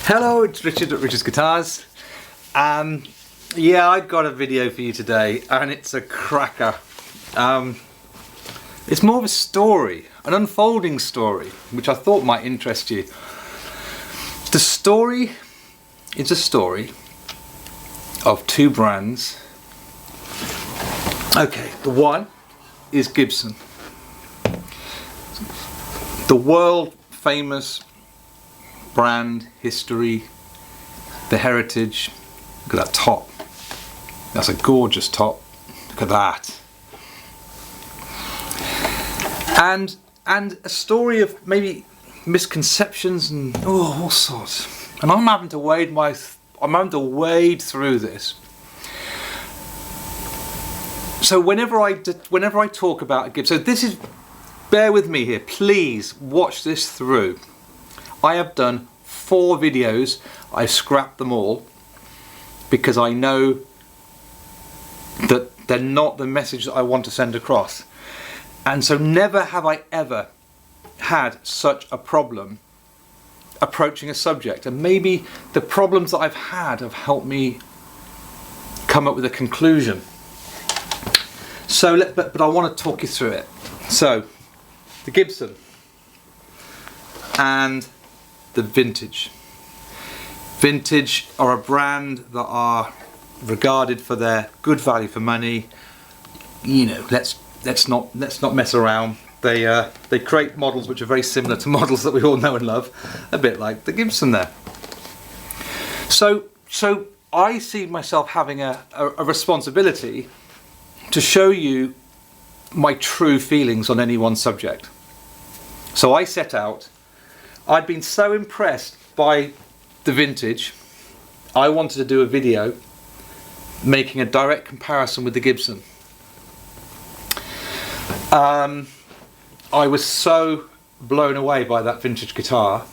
Hello, it's Richard at Richard's Guitars. Yeah, I've got a video for you today, and it's a cracker. It's more of a story, an unfolding story, which I thought might interest you. The story is a story of two brands. Okay, the one is Gibson, the world famous brand, history, the heritage. Look at that top. That's a gorgeous top. Look at that. And a story of maybe misconceptions and all sorts. And I'm having to wade through this. So whenever I talk about a Gibson, so this is, bear with me here, please watch this through. I have done 4 videos. I've scrapped them all because I know that they're not the message that I want to send across. And so never have I ever had such a problem approaching a subject. And maybe the problems that I've had have helped me come up with a conclusion. So, but I want to talk you through it. So, the Gibson and the Vintage. Vintage are a brand that are regarded for their good value for money. You know, let's not mess around. They create models which are very similar to models that we all know and love, a bit like the Gibson there. So I see myself having a responsibility to show you my true feelings on any one subject. So I set out. I'd been so impressed by the Vintage, I wanted to do a video making a direct comparison with the Gibson. I was so blown away by that Vintage guitar.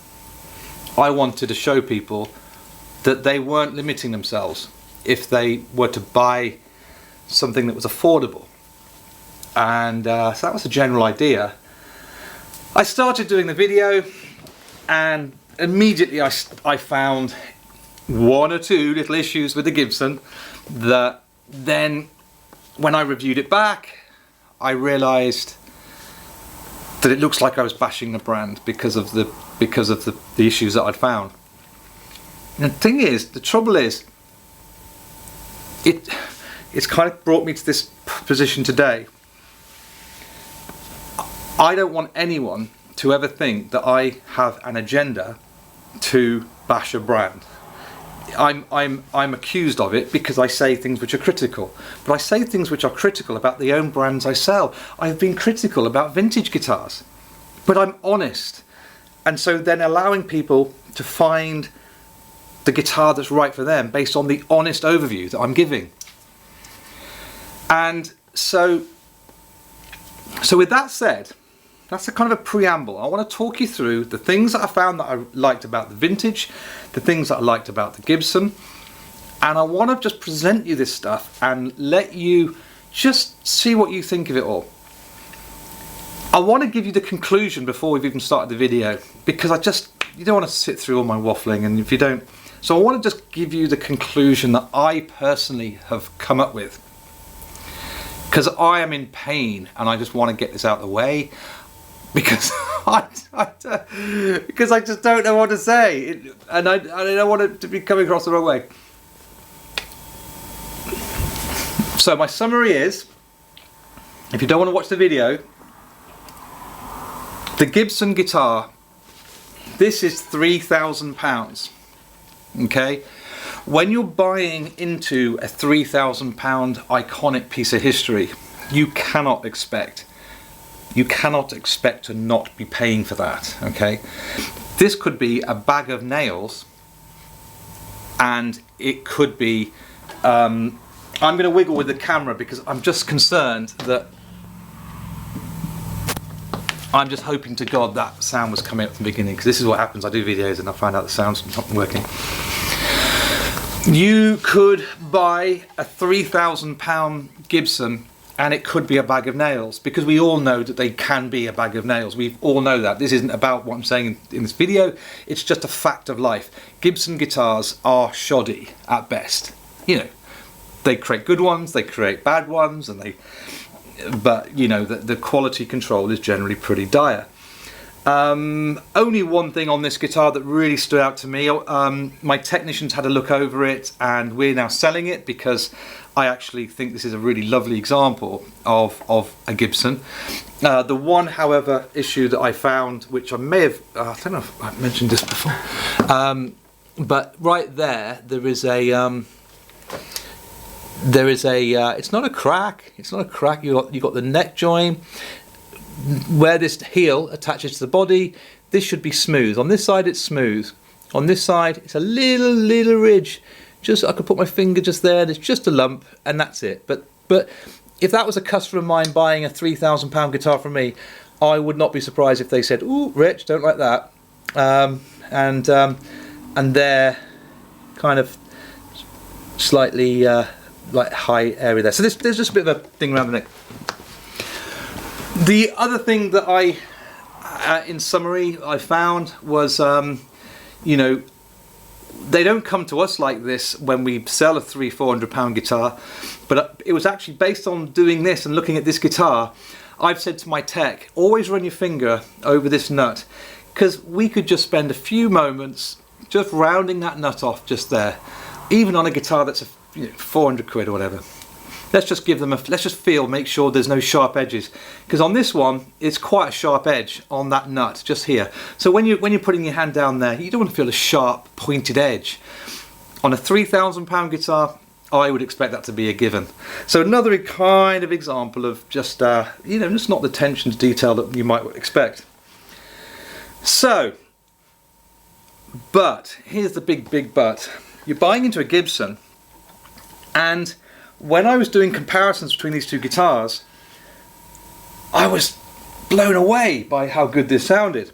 I wanted to show people that they weren't limiting themselves if they were to buy something that was affordable. And so that was the general idea. I started doing the video, and immediately I found 1 or 2 little issues with the Gibson that then, when I reviewed it back, I realised that it looks like I was bashing the brand because of the issues that I'd found. And the trouble is, it's kind of brought me to this position today. I don't want anyone to ever think that I have an agenda to bash a brand. I'm accused of it because I say things which are critical, but I say things which are critical about the own brands I sell. I've been critical about vintage guitars, but I'm honest, and so then allowing people to find the guitar that's right for them based on the honest overview that I'm giving. And so with that said, that's a kind of a preamble. I want to talk you through the things that I found that I liked about the Vintage, the things that I liked about the Gibson, and I want to just present you this stuff and let you just see what you think of it all. I want to give you the conclusion before we've even started the video, because you don't want to sit through all my waffling, and if you don't, so I want to just give you the conclusion that I personally have come up with, because I am in pain and I just want to get this out of the way. Because I just don't know what to say, and I don't want it to be coming across the wrong way. So my summary is, if you don't want to watch the video, the Gibson guitar, this is £3,000. Okay, when you're buying into a £3,000 iconic piece of history, you cannot expect to not be paying for that, okay? This could be a bag of nails, and it could be, I'm going to wiggle with the camera because I'm just concerned that, I'm just hoping to God that sound was coming up from the beginning, because this is what happens, I do videos and I find out the sound's not working. You could buy a £3,000 Gibson and it could be a bag of nails, because we all know that they can be a bag of nails. We all know that. This isn't about what I'm saying in this video, it's just a fact of life. Gibson guitars are shoddy at best. You know, they create good ones, they create bad ones, but you know, the quality control is generally pretty dire. Only one thing on this guitar that really stood out to me. My technicians had a look over it, and we're now selling it because I actually think this is a really lovely example of a Gibson. The one, however, issue that I found, which I may have, I don't know if I've mentioned this before, but right there is a, it's not a crack, you got the neck joint. Where this heel attaches to the body, this should be smooth. On this side it's smooth. On this side it's a little ridge. Just, I could put my finger just there, there's just a lump, and that's it. But if that was a customer of mine buying a £3,000 guitar from me, I would not be surprised if they said, "Ooh, Rich, don't like that." And they're kind of slightly like high area there. So there's just a bit of a thing around the neck. The other thing that in summary, I found was, you know, they don't come to us like this when we sell a £300-400 guitar, but it was actually based on doing this and looking at this guitar. I've said to my tech, always run your finger over this nut, because we could just spend a few moments just rounding that nut off just there, even on a guitar that's 400 quid or whatever. Let's just give them let's just make sure there's no sharp edges, because on this one it's quite a sharp edge on that nut just here. So when you're putting your hand down there, you don't want to feel a sharp pointed edge. On a £3,000 guitar, I would expect that to be a given. So another kind of example of just you know, just not the attention to detail that you might expect. So, but here's the big but. You're buying into a Gibson, and when I was doing comparisons between these two guitars, I was blown away by how good this sounded.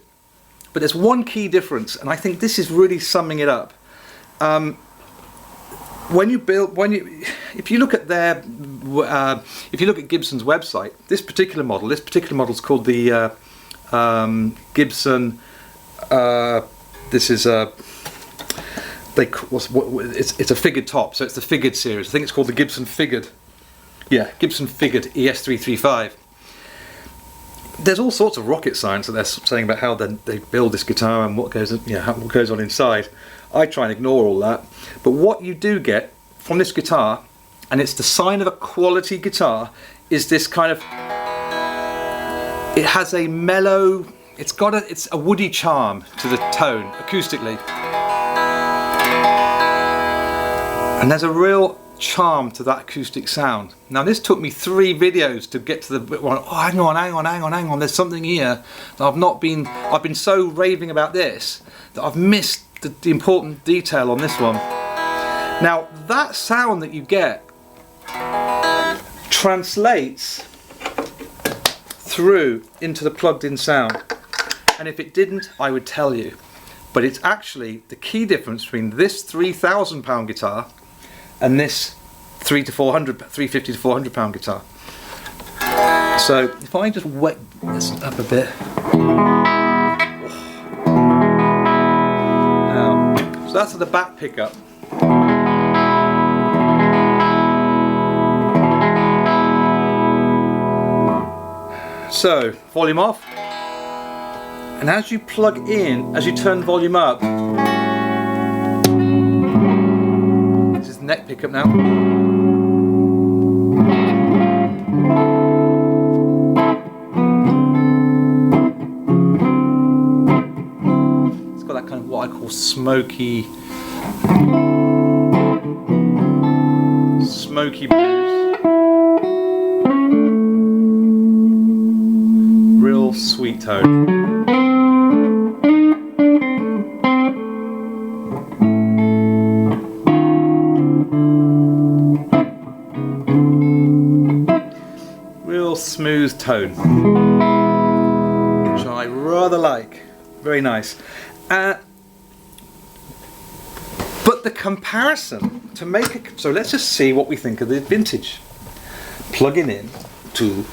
But there's one key difference, and I think this is really summing it up. If you look at Gibson's website, this particular model is called the Gibson. This is a. It's a figured top, so it's the figured series. I think it's called the Gibson Figured. Yeah, Gibson Figured ES335. There's all sorts of rocket science that they're saying about how they build this guitar and what goes on inside. I try and ignore all that, but what you do get from this guitar, and it's the sign of a quality guitar, is this kind of. It has a mellow. It's a woody charm to the tone acoustically. And there's a real charm to that acoustic sound. Now this took me 3 videos to get to the bit where, oh, hang on, there's something here that I've been so raving about this that I've missed the important detail on this one. Now that sound that you get translates through into the plugged in sound, and if it didn't, I would tell you. But it's actually the key difference between this £3,000 guitar and this £350 to £400 guitar. So if I just wet this up a bit. Now, so that's the back pickup. So volume off, and as you plug in, as you turn volume up. Neck pickup now. It's got that kind of what I call smoky blues. Real sweet tone. Smooth tone, which I rather like. Very nice. But the comparison to make it, so let's just see what we think of the vintage. Plugging in, tool.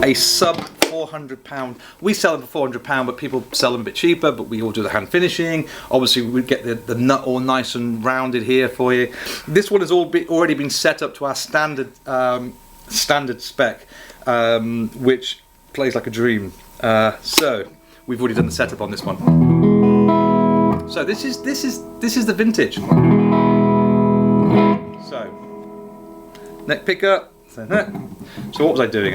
A sub £400. We sell them for £400, but people sell them a bit cheaper, but we all do the hand finishing. Obviously we get the nut all nice and rounded here for you. This one has already been set up to our standard spec, which plays like a dream. So we've already done the setup on this one. So this is the vintage. So neck picker. So what was I doing?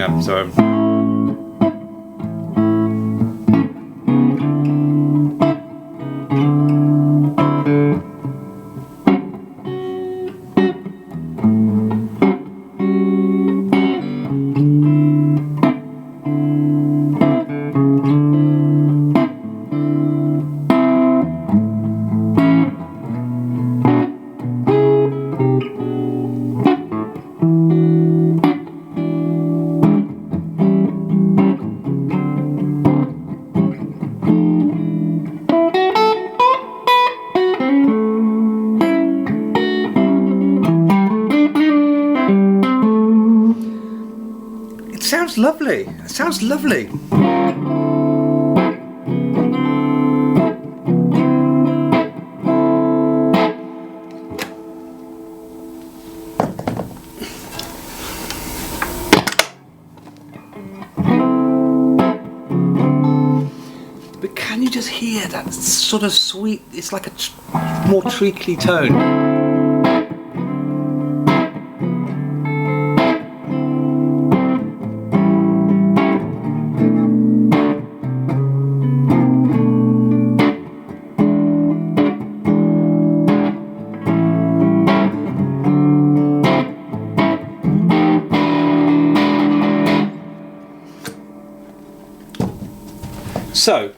Sounds lovely. It sounds lovely. But can you just hear that sort of sweet? It's like a more treacly tone. So,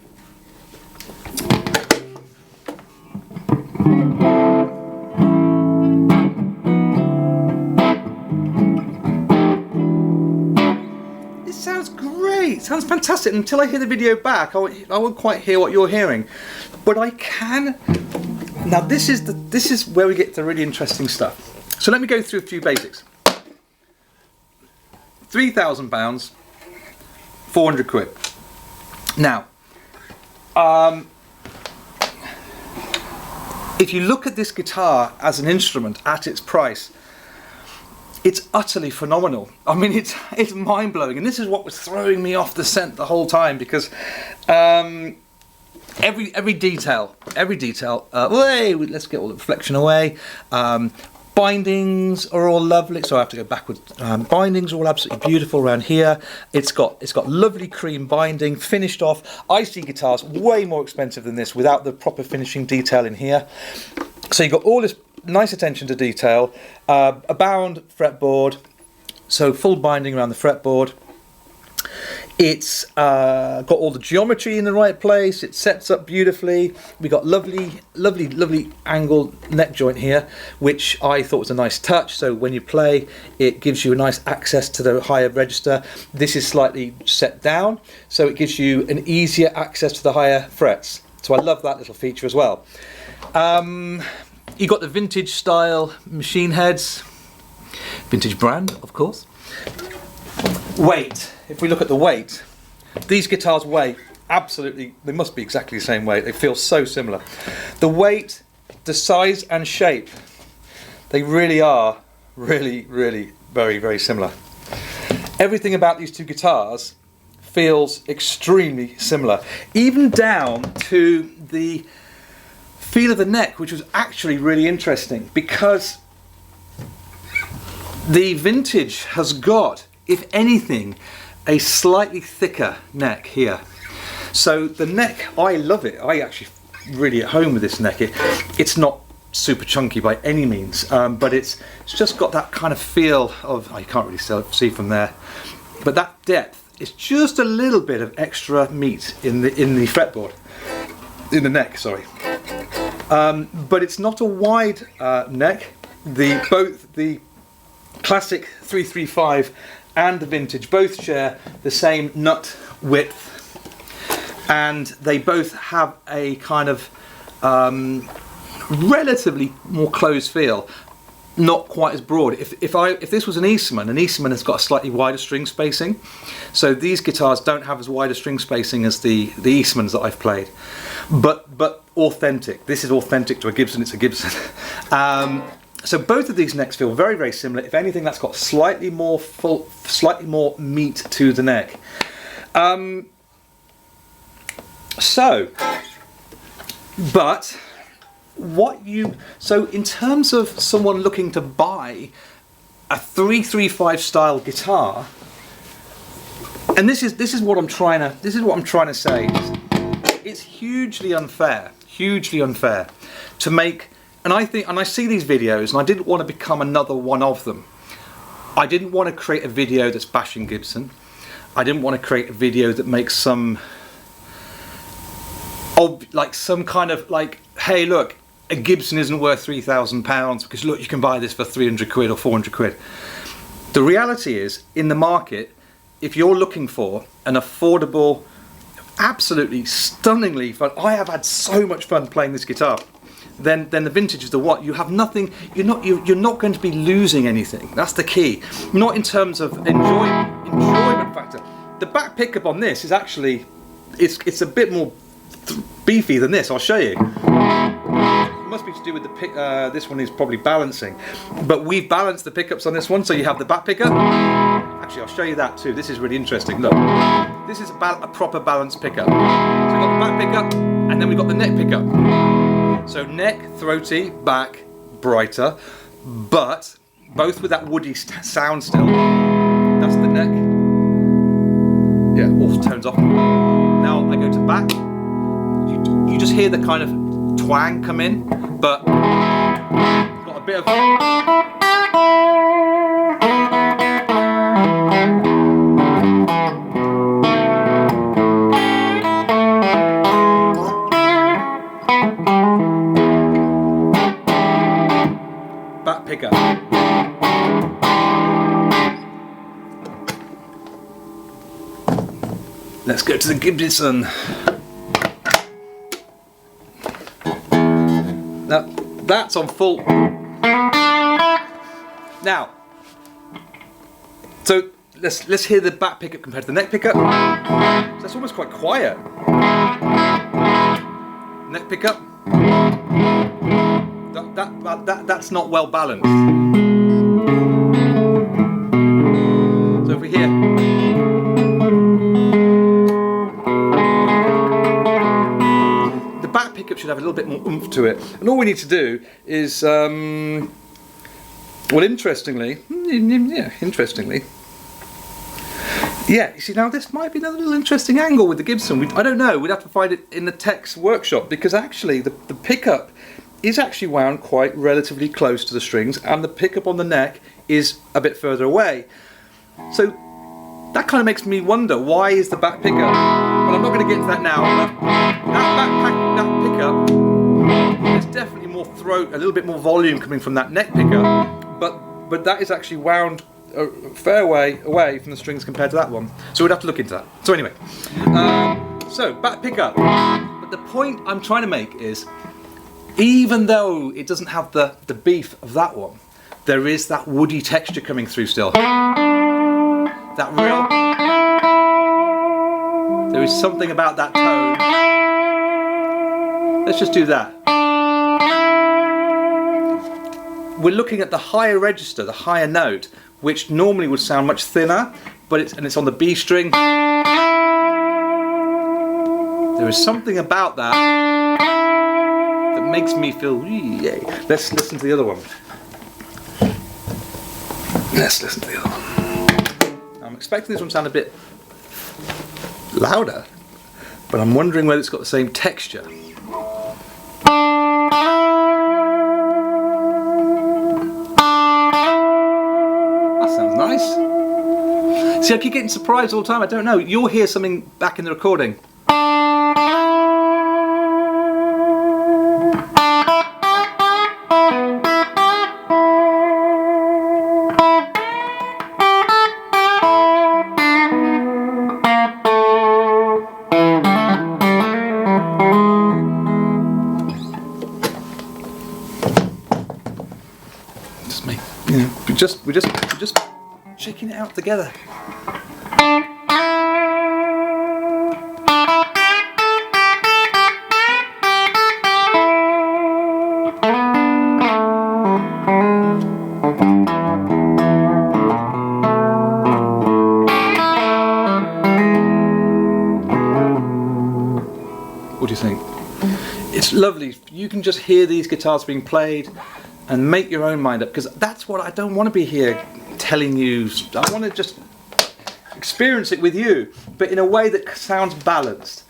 it sounds great, sounds fantastic. Until I hear the video back, I won't quite hear what you're hearing, but I can. Now this is where we get the really interesting stuff. So let me go through a few basics. £3,000, 400 quid. Now, if you look at this guitar as an instrument at its price, it's utterly phenomenal. I mean, it's mind-blowing, and this is what was throwing me off the scent the whole time, because every detail. Let's get all the reflection away. Bindings are all lovely, so I have to go backwards. Bindings are all absolutely beautiful around here. It's got lovely cream binding, finished off. I see guitars way more expensive than this without the proper finishing detail in here. So you've got all this nice attention to detail, a bound fretboard, so full binding around the fretboard. It's got all the geometry in the right place. It sets up beautifully. We got lovely angled neck joint here, which I thought was a nice touch. So when you play, it gives you a nice access to the higher register. This is slightly set down, so it gives you an easier access to the higher frets. So I love that little feature as well. You got the vintage style machine heads, vintage brand, of course. Weight. If we look at the weight, these guitars weigh absolutely, they must be exactly the same weight. They feel so similar. The weight, the size and shape, they really are very, very similar. Everything about these two guitars feels extremely similar, even down to the feel of the neck, which was actually really interesting, because the vintage has got, if anything, a slightly thicker neck here. So the neck, I love it. I actually really at home with this neck. It's not super chunky by any means, but it's just got that kind of feel of, you can't really see from there, but that depth. It's just a little bit of extra meat in the fretboard, in the neck, sorry. But it's not a wide neck. Both the classic 335 and the vintage both share the same nut width, and they both have a kind of relatively more closed feel. not quite as broad. If this was an Eastman has got a slightly wider string spacing. So these guitars don't have as wide a string spacing as the Eastmans that I've played. But authentic. This is authentic to a Gibson. It's a Gibson. So both of these necks feel very, very similar. If anything, that's got slightly more slightly more meat to the neck. So in terms of someone looking to buy a 335 style guitar, and this is what I'm trying to say. It's hugely unfair to make. And I see these videos, and I didn't want to become another one of them. I didn't want to create a video that's bashing Gibson. I didn't want to create a video that makes some kind of like, hey, look, a Gibson isn't worth £3,000 because look, you can buy this for 300 quid or 400 quid. The reality is, in the market, if you're looking for an affordable, absolutely stunningly fun, I have had so much fun playing this guitar, then the vintage is the what. You have nothing, you're not going to be losing anything. That's the key. Not in terms of enjoyment factor. The back pickup on this is actually, it's a bit more beefy than this. I'll show you. It must be to do with the pick. This one is probably balancing, but we've balanced the pickups on this one, so you have the back pickup. Actually, I'll show you that too. This is really interesting. Look, this is a proper balanced pickup. So we've got the back pickup, and then we've got the neck pickup. So neck, throaty, back, brighter, but both with that woody sound still. That's the neck. Yeah, all tones off. Now I go to back. You just hear the kind of twang come in, but got a bit of. Back pickup. Let's go to the Gibson. Now that's on full. Now, so let's hear the back pickup compared to the neck pickup. So that's almost quite quiet. Neck pickup. That's not well balanced. So if we hear, the back pickup should have a little bit more oomph to it, and all we need to do is, well, interestingly, yeah, you see, now this might be another little interesting angle with the Gibson. I don't know, we'd have to find it in the tech's workshop, because actually the pickup is actually wound quite relatively close to the strings, and the pickup on the neck is a bit further away. So that kind of makes me wonder, why is the back pickup? Well, I'm not going to get into that now, but that pickup, there's definitely more throat, a little bit more volume coming from that neck pickup, but that is actually wound a fair way away from the strings compared to that one. So we'd have to look into that. So anyway, so back pickup. But the point I'm trying to make is, even though it doesn't have the beef of that one, there is that woody texture coming through still. That real. There is something about that tone. Let's just do that. We're looking at the higher register, the higher note, which normally would sound much thinner, but it's on the B string. There is something about that that makes me feel, yay. Let's listen to the other one. Let's listen to the other one. I'm expecting this one to sound a bit louder, but I'm wondering whether it's got the same texture. That sounds nice. See, I keep getting surprised all the time. I don't know. You'll hear something back in the recording. We're just checking it out together. What do you think? It's lovely. You can just hear these guitars being played and make your own mind up, because that's what I don't want to be here telling you. I want to just experience it with you, but in a way that sounds balanced.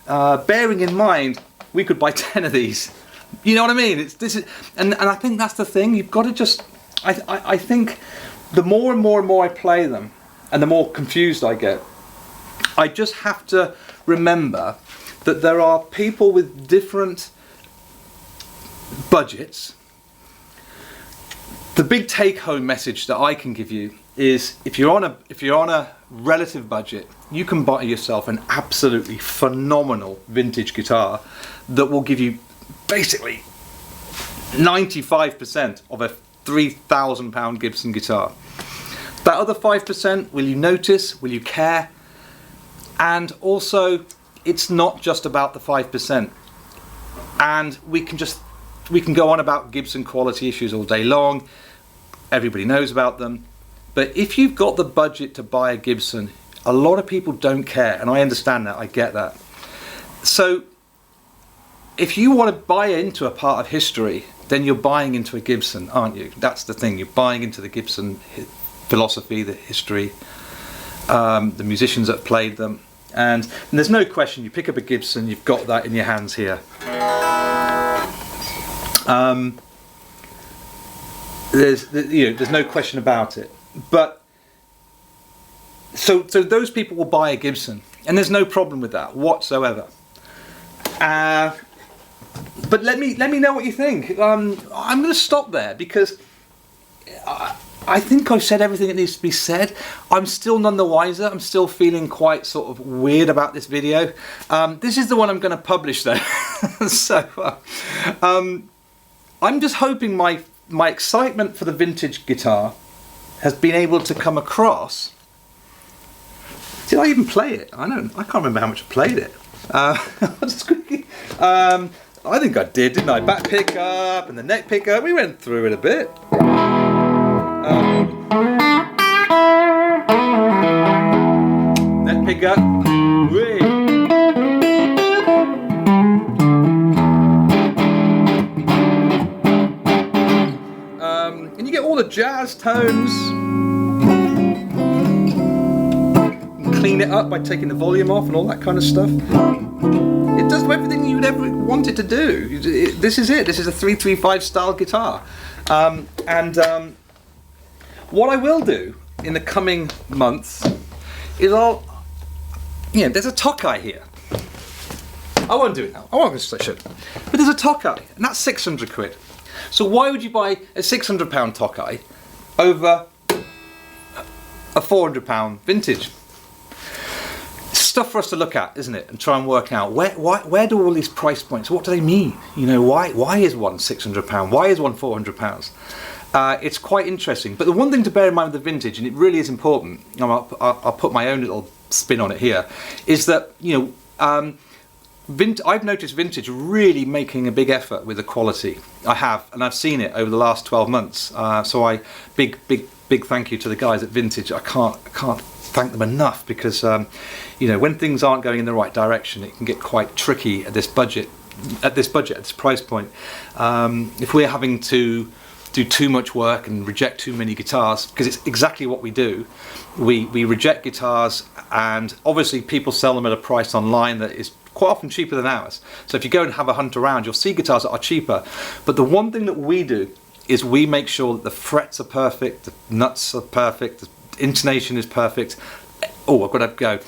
Bearing in mind, we could buy 10 of these. You know what I mean? And I think that's the thing. You've got to just. I think the more and more I play them, and the more confused I get, I just have to remember that there are people with different budgets. The big take-home message that I can give you is, if you're on a relative budget, you can buy yourself an absolutely phenomenal vintage guitar that will give you basically 95% of a £3,000 Gibson guitar. That other 5%, will you notice? Will you care? And also, it's not just about the 5%. And we can go on about Gibson quality issues all day long. Everybody knows about them. But if you've got the budget to buy a Gibson, a lot of people don't care, and I understand that, I get that. So if you want to buy into a part of history, then you're buying into a Gibson, aren't you? That's the thing, you're buying into the Gibson philosophy, the history, the musicians that played them. And there's no question, you pick up a Gibson, you've got that in your hands here. There's no question about it. But so those people will buy a Gibson, and there's no problem with that whatsoever. But let me know what you think. I'm going to stop there, because I think I've said everything that needs to be said. I'm still none the wiser. I'm still feeling quite sort of weird about this video. This is the one I'm going to publish though. So I'm just hoping my excitement for the vintage guitar has been able to come across. Did I even play it? I can't remember how much I played it. I think I did, didn't I? Back pickup and the neck pickup. We went through it a bit. Neck pickup. Whee. And you get all the jazz tones. Clean it up by taking the volume off and all that kind of stuff. It does everything you would ever want it to do. This is it. This is a 335 style guitar. What I will do in the coming months is there's a Tokai here. I won't do it now. I won't show it. But there's a Tokai, and that's 600 quid. So why would you buy a £600 Tokai over a £400 vintage? Stuff for us to look at, isn't it, and try and work out where do all these price points, what do they mean? You know, why is one £600? Why is one £400? It's quite interesting. But the one thing to bear in mind with the vintage, and it really is important, I'll put my own little spin on it here, is that I've noticed vintage really making a big effort with the quality. I have, and I've seen it over the last 12 months. So big thank you to the guys at Vintage. I can't thank them enough, because when things aren't going in the right direction, it can get quite tricky at this price point. If we're having to do too much work and reject too many guitars, because it's exactly what we do. We reject guitars, and obviously people sell them at a price online that is quite often cheaper than ours. So if you go and have a hunt around, you'll see guitars that are cheaper. But the one thing that we do is we make sure that the frets are perfect, the nuts are perfect, the intonation is perfect. Oh, I've got to go.